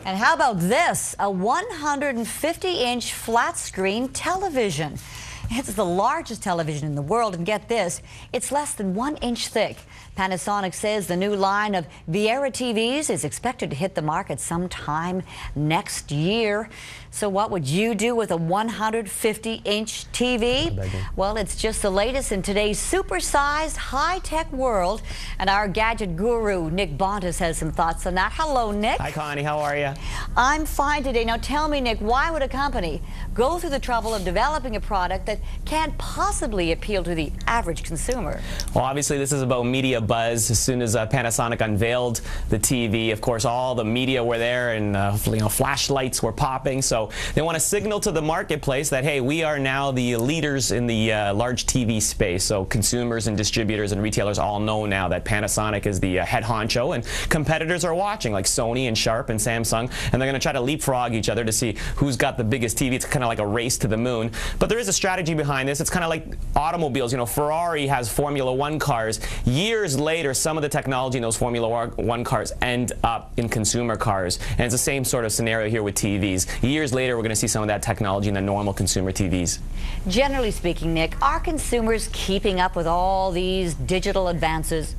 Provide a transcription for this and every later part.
And how about this? A 150-inch flat-screen television. It's the largest television in the world, and get this, it's less than 1 inch thick. Panasonic says the new line of Viera TVs is expected to hit the market sometime next year. So what would you do with a 150-inch TV? Well, it's just the latest in today's supersized high-tech world, and our gadget guru, Nick Bontis, has some thoughts on that. Hello, Nick. Hi, Connie. How are you? I'm fine today. Now tell me, Nick, why would a company go through the trouble of developing a product that can't possibly appeal to the average consumer? Well, obviously, this is about media buzz. As soon as Panasonic unveiled the TV, of course, all the media were there, and flashlights were popping. So they want to signal to the marketplace that, hey, we are now the leaders in the large TV space. So consumers and distributors and retailers all know now that Panasonic is the head honcho, and competitors are watching, like Sony and Sharp and Samsung, and they're going to try to leapfrog each other to see who's got the biggest TV. It's kind of like a race to the moon. But there is a strategy behind this. It's kind of like automobiles. You know, Ferrari has Formula One cars. Years later, some of the technology in those Formula One cars end up in consumer cars. And it's the same sort of scenario here with TVs. Years later, we're going to see some of that technology in the normal consumer TVs. Generally speaking, Nick, are consumers keeping up with all these digital advances?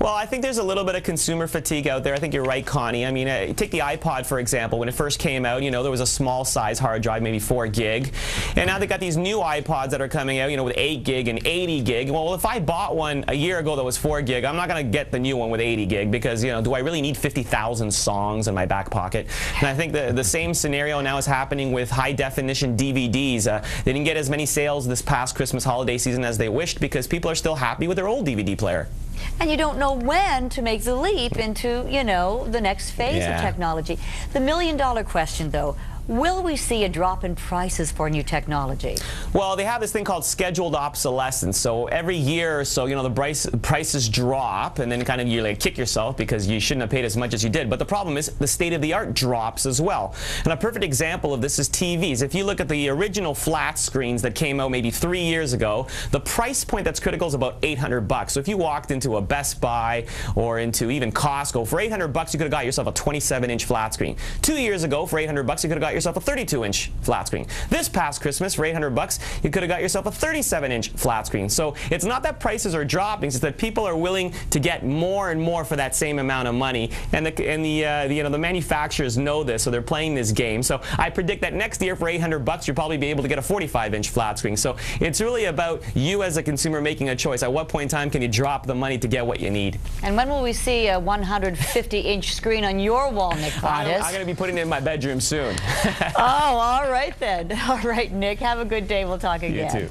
Well, I think there's a little bit of consumer fatigue out there. I think you're right, Connie. I mean, take the iPod, for example. When it first came out, you know, there was a small size hard drive, maybe 4 gig. And now they've got these new iPods that are coming out, you know, with 8 gig and 80 gig. Well, if I bought one a year ago that was 4 gig, I'm not going to get the new one with 80 gig because, you know, do I really need 50,000 songs in my back pocket? And I think the same scenario now is happening with high-definition DVDs. They didn't get as many sales this past Christmas holiday season as they wished because people are still happy with their old DVD player. And you don't know when to make the leap into, you know, the next phase of technology. The million-dollar question, though, will we see a drop in prices for new technology? Well, they have this thing called scheduled obsolescence. So every year or so, you know, the prices drop, and then kind of you like kick yourself because you shouldn't have paid as much as you did. But the problem is the state of the art drops as well. And a perfect example of this is TVs. If you look at the original flat screens that came out maybe 3 years ago, the price point that's critical is about $800. So if you walked into a Best Buy or into even Costco, for $800 you could have got yourself a 27-inch flat screen. 2 years ago, for $800 you could have got yourself a 32-inch flat screen. This past Christmas, for $800, you could have got yourself a 37-inch flat screen. So it's not that prices are dropping; it's that people are willing to get more and more for that same amount of money. And the manufacturers know this, so they're playing this game. So I predict that next year, for $800, you'll probably be able to get a 45-inch flat screen. So it's really about you as a consumer making a choice. At what point in time can you drop the money to get what you need? And when will we see a 150-inch screen on your wall, Nick Bontis? I'm going to be putting it in my bedroom soon. Oh, all right then. All right, Nick. Have a good day. We'll talk again. You too.